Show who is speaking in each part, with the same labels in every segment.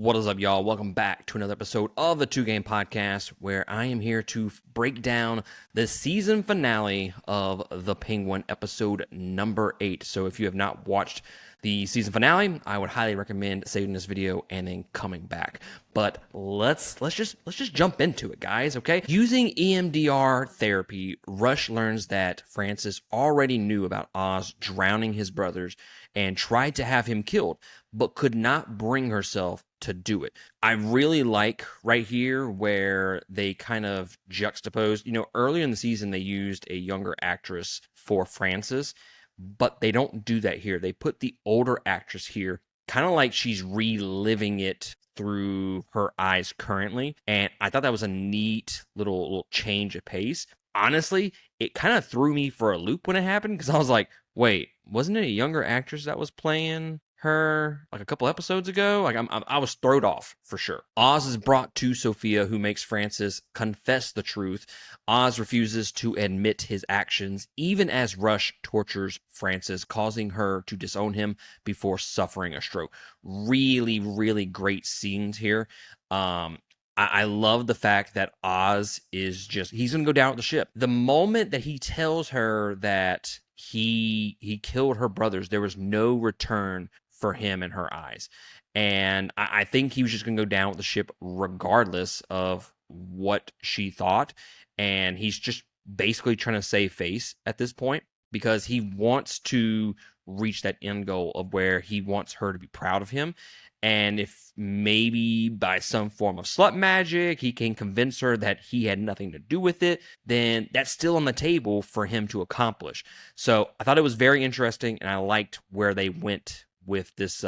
Speaker 1: What is up, y'all? Welcome back to another episode of the Two Game Podcast, where I am here to break down the season finale of The Penguin, episode number 8. So, if you have not watched the season finale, I would highly recommend saving this video and then coming back. But let's just jump into it, guys. Okay? Using EMDR therapy, Rush learns that Frances already knew about Oz drowning his brothers and tried to have him killed, but could not bring herself to do it. I really like right here where they kind of juxtapose. Earlier in the season, they used a younger actress for Frances, but they don't do that here. They put the older actress here, kind of like she's reliving it through her eyes currently. And I thought that was a neat little change of pace. Honestly, it kind of threw me for a loop when it happened because I was like, wait, wasn't it a younger actress that was playing her like a couple episodes ago? I was thrown off for sure. Oz is brought to Sophia, who makes Frances confess the truth. Oz refuses to admit his actions, even as Rush tortures Frances, causing her to disown him before suffering a stroke. Really, really great scenes here. I love the fact that Oz is he's gonna go down with the ship. The moment that he tells her that he killed her brothers, there was no return for him in her eyes. And I think he was just going to go down with the ship regardless of what she thought. And he's just basically trying to save face at this point because he wants to reach that end goal of where he wants her to be proud of him. And if maybe by some form of slut magic, he can convince her that he had nothing to do with it, then that's still on the table for him to accomplish. So I thought it was very interesting, and I liked where they went with this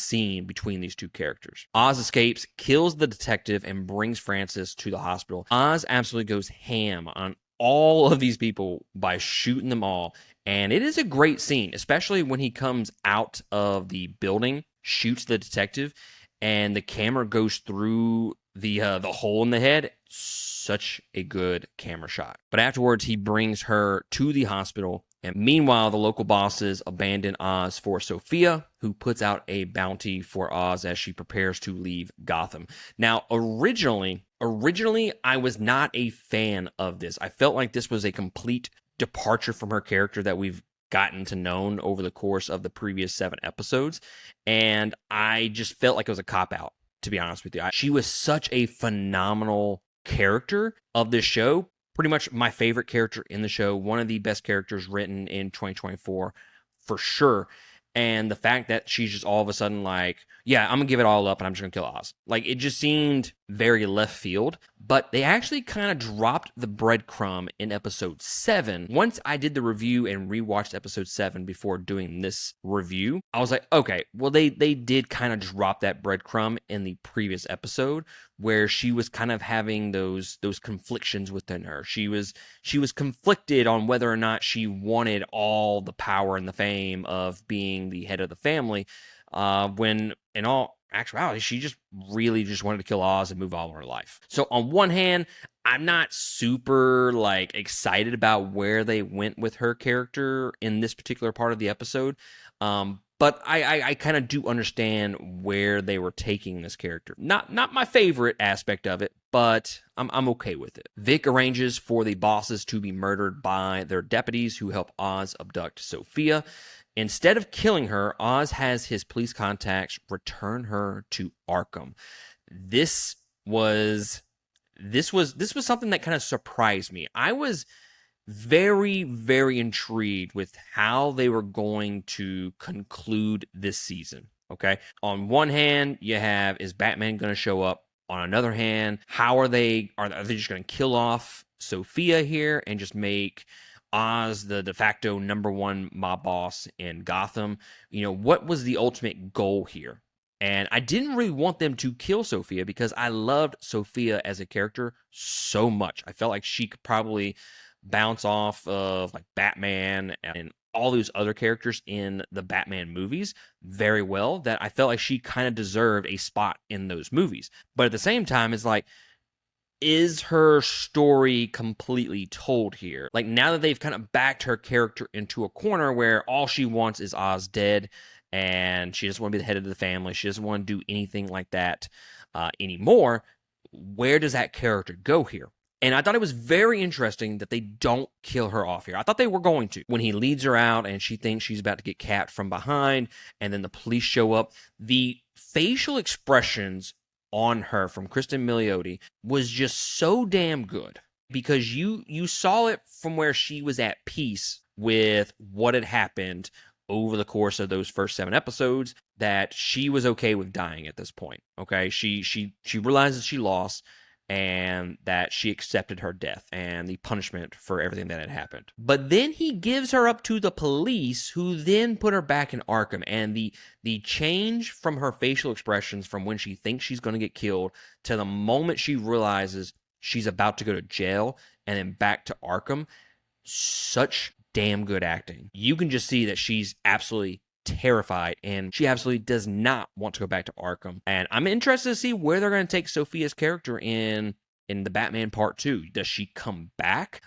Speaker 1: scene between these two characters. Oz escapes, kills the detective, and brings Frances to the hospital. Oz absolutely goes ham on all of these people by shooting them all. And it is a great scene, especially when he comes out of the building, shoots the detective, and the camera goes through the hole in the head. Such a good camera shot. But afterwards, he brings her to the hospital. And meanwhile, the local bosses abandon Oz for Sophia, who puts out a bounty for Oz as she prepares to leave Gotham. Now, originally, I was not a fan of this. I felt like this was a complete departure from her character that we've gotten to know over the course of the previous 7 episodes. And I just felt like it was a cop-out, to be honest with you. She was such a phenomenal character of this show. Pretty much my favorite character in the show, one of the best characters written in 2024 for sure. And the fact that she's just all of a sudden like, yeah, I'm gonna give it all up and I'm just gonna kill Oz. Like, it just seemed very left field, but they actually kind of dropped the breadcrumb in episode 7. Once I did the review and rewatched episode 7 before doing this review, I was like, okay, well, they did kind of drop that breadcrumb in the previous episode where she was kind of having those conflictions within her. She was conflicted on whether or not she wanted all the power and the fame of being the head of the family, when in all actuality, she just really just wanted to kill Oz and move on with her life. So on one hand, I'm not super excited about where they went with her character in this particular part of the episode. But I kind of do understand where they were taking this character. Not my favorite aspect of it, but I'm okay with it. Vic arranges for the bosses to be murdered by their deputies who help Oz abduct Sophia. Instead of killing her, Oz has his police contacts return her to Arkham. This was something that kind of surprised me. I was very, very intrigued with how they were going to conclude this season. Okay. On one hand, you have, is Batman going to show up? On another hand, are they just going to kill off Sophia here and just make Oz the de facto #1 mob boss in Gotham? What was the ultimate goal here? And I didn't really want them to kill Sophia because I loved Sophia as a character so much. I felt like she could probably bounce off of like Batman and all those other characters in the Batman movies very well, that I felt like she kind of deserved a spot in those movies. But at the same time, it's like, is her story completely told here? Like, now that they've kind of backed her character into a corner where all she wants is Oz dead, and she doesn't want to be the head of the family. She doesn't want to do anything like that anymore. Where does that character go here? And I thought it was very interesting that they don't kill her off here. I thought they were going to. When he leads her out and she thinks she's about to get capped from behind, and then the police show up, the facial expressions on her from Kristen Milioti was just so damn good, because you saw it from where she was at peace with what had happened over the course of those first 7 episodes, that she was okay with dying at this point. Okay, she realizes she lost, and that she accepted her death and the punishment for everything that had happened. But then he gives her up to the police, who then put her back in Arkham. And the change from her facial expressions from when she thinks she's going to get killed to the moment she realizes she's about to go to jail and then back to Arkham, such damn good acting. You can just see that she's absolutely terrified, and she absolutely does not want to go back to Arkham. And I'm interested to see where they're going to take Sophia's character in the Batman Part 2. Does she come back?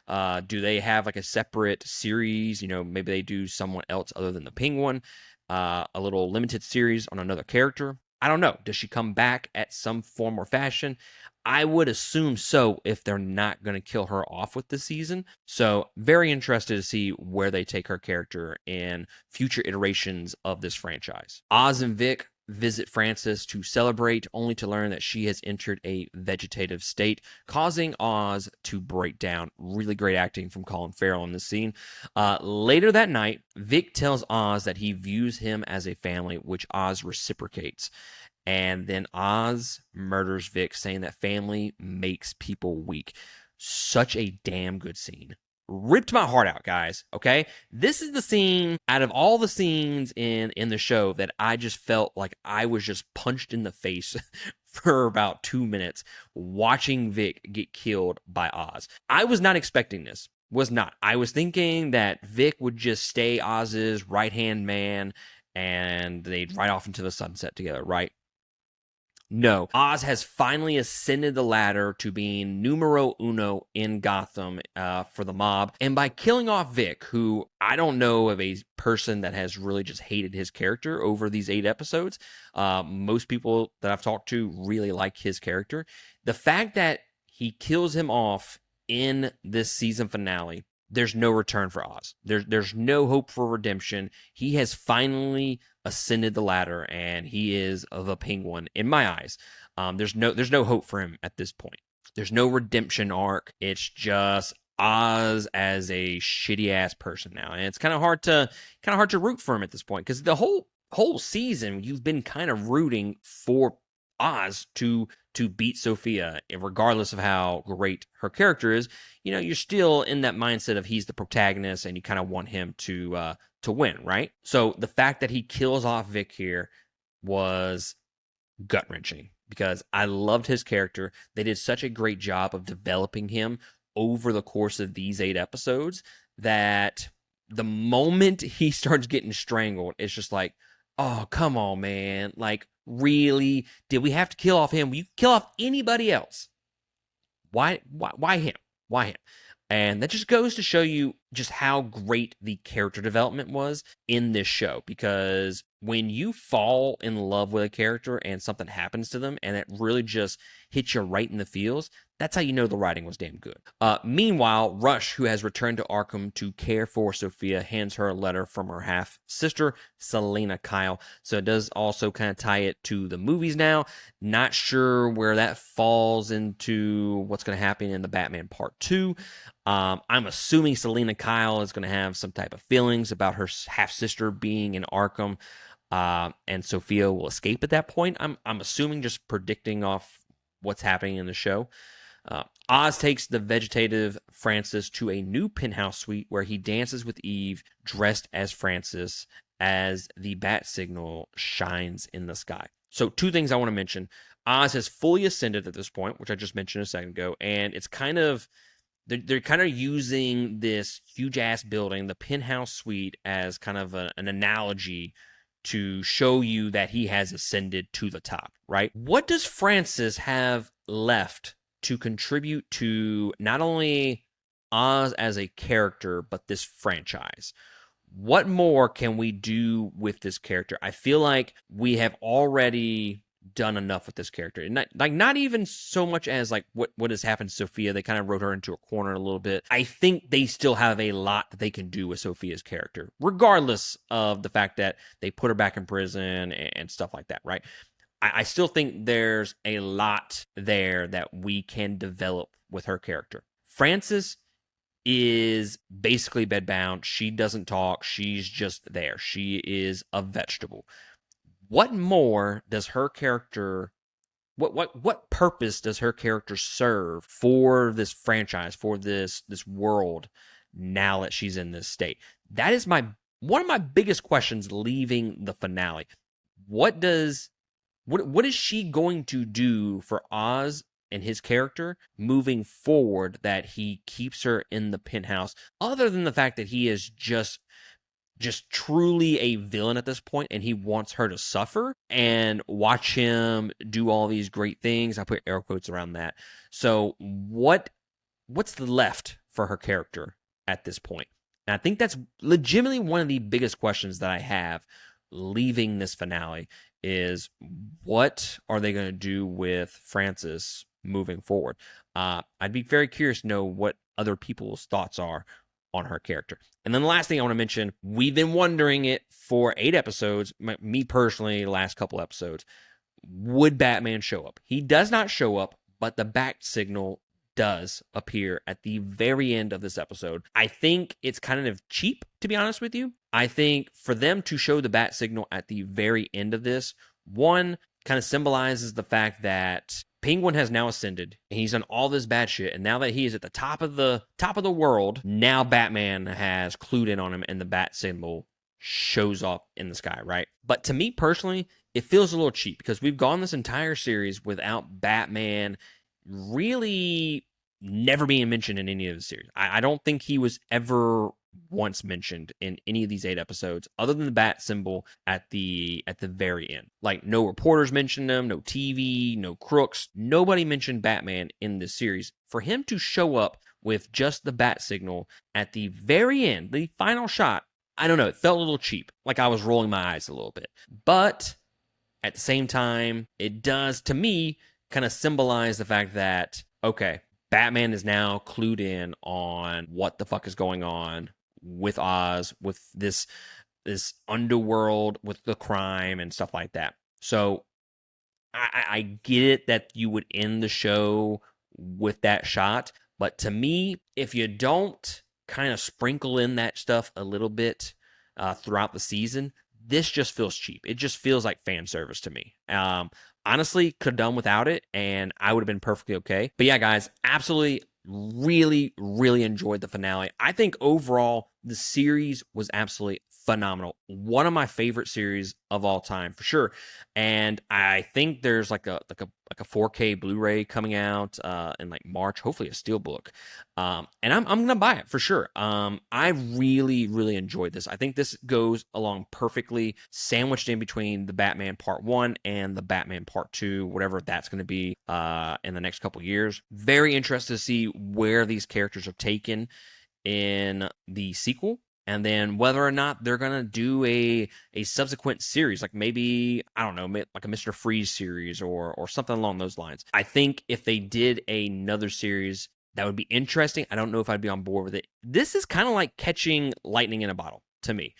Speaker 1: Do they have like a separate series? Maybe they do someone else other than the Penguin, a little limited series on another character. I don't know. Does she come back at some form or fashion? I would assume so, if they're not going to kill her off with this season. So very interested to see where they take her character in future iterations of this franchise. Oz and Vic visit Frances to celebrate, only to learn that she has entered a vegetative state, causing Oz to break down. Really great acting from Colin Farrell in this scene. Later that night, Vic tells Oz that he views him as a family, which Oz reciprocates. And then Oz murders Vic, saying that family makes people weak. Such a damn good scene. Ripped my heart out, guys. Okay, this is the scene out of all the scenes in the show that I just felt like I was just punched in the face for about 2 minutes watching Vic get killed by Oz. I was not expecting this. Was not. I was thinking that Vic would just stay Oz's right-hand man and they'd ride off into the sunset together, right? No, Oz has finally ascended the ladder to being numero uno in Gotham for the mob. And by killing off Vic, who I don't know of a person that has really just hated his character over these 8 episodes. Most people that I've talked to really like his character. The fact that he kills him off in this season finale, there's no return for Oz. There's no hope for redemption. He has finally ascended the ladder, and he is the Penguin in my eyes. There's no hope for him at this point. There's no redemption arc. It's just Oz as a shitty ass person now, and it's kind of hard to root for him at this point, because the whole season you've been kind of rooting for Oz to beat Sophia, regardless of how great her character is. You're still in that mindset of he's the protagonist, and you kind of want him to win, right? So the fact that he kills off Vic here was gut-wrenching, because I loved his character. They did such a great job of developing him over the course of these 8 episodes that the moment he starts getting strangled, it's just like, oh, come on, man. Like, really? Did we have to kill off him? You kill off anybody else. Why him? Why him? And that just goes to show you just how great the character development was in this show. Because when you fall in love with a character and something happens to them and it really just hits you right in the feels, that's how you know the writing was damn good. Meanwhile, Rush, who has returned to Arkham to care for Sophia, hands her a letter from her half-sister, Selena Kyle. So it does also kind of tie it to the movies now. Not sure where that falls into what's going to happen in the Batman Part 2. I'm assuming Selena Kyle is going to have some type of feelings about her half-sister being in Arkham, and Sophia will escape at that point. I'm assuming, just predicting off what's happening in the show. Oz takes the vegetative Frances to a new penthouse suite where he dances with Eve dressed as Frances as the bat signal shines in the sky. So 2 things I want to mention. Oz has fully ascended at this point, which I just mentioned a second ago, and it's kind of... They're kind of using this huge-ass building, the penthouse suite, as kind of an analogy to show you that he has ascended to the top, right? What does Frances have left to contribute to not only Oz as a character, but this franchise? what more can we do with this character? I feel like we have already done enough with this character, and not even so much as like what has happened to Sophia. They kind of wrote her into a corner a little bit. I think they still have a lot that they can do with Sophia's character, regardless of the fact that they put her back in prison and stuff like that, right? I still think there's a lot there that we can develop with her character. Frances is basically bedbound. She doesn't talk. She's just there. She is a vegetable. What more does her character what purpose does her character serve for this franchise, for this world now that she's in this state? That is my one of my biggest questions leaving the finale. What does what is she going to do for Oz and his character moving forward that he keeps her in the penthouse, other than the fact that he is just truly a villain at this point and he wants her to suffer and watch him do all these great things? I put air quotes around that. So what's left for her character at this point? And I think that's legitimately one of the biggest questions that I have leaving this finale is what are they going to do with Frances moving forward? I'd be very curious to know what other people's thoughts are on her character. And then the last thing I want to mention, we've been wondering it for 8 episodes, me personally, the last couple episodes, would Batman show up? He does not show up, but the bat signal does appear at the very end of this episode. I think it's kind of cheap, to be honest with you. I think for them to show the bat signal at the very end of this, one, kind of symbolizes the fact that Penguin has now ascended and he's done all this bad shit, and now that he is at the top of the world, now Batman has clued in on him and the bat symbol shows up in the sky, right? But to me personally, it feels a little cheap because we've gone this entire series without Batman really never being mentioned in any of the series. I don't think he was ever once mentioned in any of these 8 episodes, other than the bat symbol at the very end. Like, no reporters mentioned him, no TV, no crooks. Nobody mentioned Batman in this series. For him to show up with just the bat signal at the very end, the final shot, I don't know, it felt a little cheap. Like I was rolling my eyes a little bit. But at the same time, it does, to me, kind of symbolize the fact that, okay, Batman is now clued in on what the fuck is going on with Oz, with this underworld, with the crime and stuff like that. So I get it that you would end the show with that shot, but to me, if you don't kind of sprinkle in that stuff a little bit throughout the season, this just feels cheap. It just feels like fan service to me. Honestly, could have done without it, and I would have been perfectly okay. But yeah, guys, absolutely, really, really enjoyed the finale. I think overall, the series was absolutely phenomenal. One of my favorite series of all time, for sure. And I think there's like a 4K Blu-ray coming out in like March, hopefully a steelbook. And I'm gonna buy it for sure. I really, really enjoyed this. I think this goes along perfectly, sandwiched in between the Batman Part 1 and the Batman Part 2, whatever that's gonna be in the next couple years. Very interested to see where these characters are taken in the sequel, and then whether or not they're gonna do a subsequent series, like maybe, I don't know, like a Mr. Freeze series or something along those lines. I think if they did another series, that would be interesting. I don't know if I'd be on board with it. This is kind of like catching lightning in a bottle to me.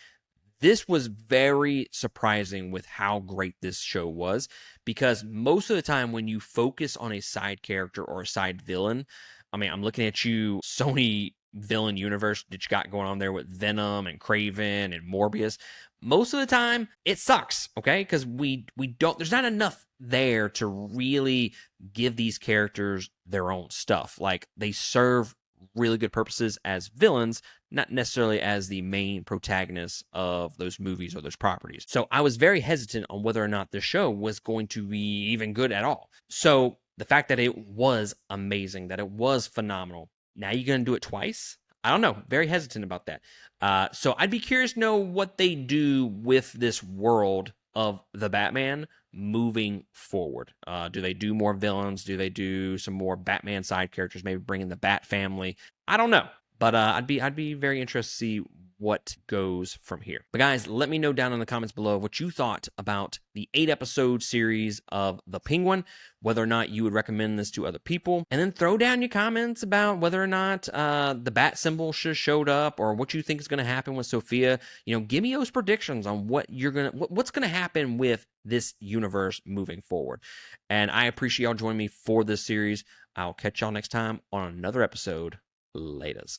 Speaker 1: This was very surprising with how great this show was, because most of the time when you focus on a side character or a side villain, I mean, I'm looking at you, Sony villain universe that you got going on there with Venom and Craven and Morbius. Most of the time, it sucks, okay? Because we don't, there's not enough there to really give these characters their own stuff. Like, they serve really good purposes as villains, not necessarily as the main protagonists of those movies or those properties. So I was very hesitant on whether or not the show was going to be even good at all. So the fact that it was amazing, that it was phenomenal, now you're going to do it twice? I don't know. Very hesitant about that. So I'd be curious to know what they do with this world of the Batman moving forward. Do they do more villains? Do they do some more Batman side characters? Maybe bring in the Bat family? I don't know. But I'd be very interested to see what goes from here. But guys, let me know down in the comments below what you thought about the 8-episode series of The Penguin, whether or not you would recommend this to other people, and then throw down your comments about whether or not the bat symbol should have showed up, or what you think is going to happen with Sophia. Give me those predictions on what's going to happen with this universe moving forward. And I appreciate y'all joining me for this series. I'll catch y'all next time on another episode. Laters.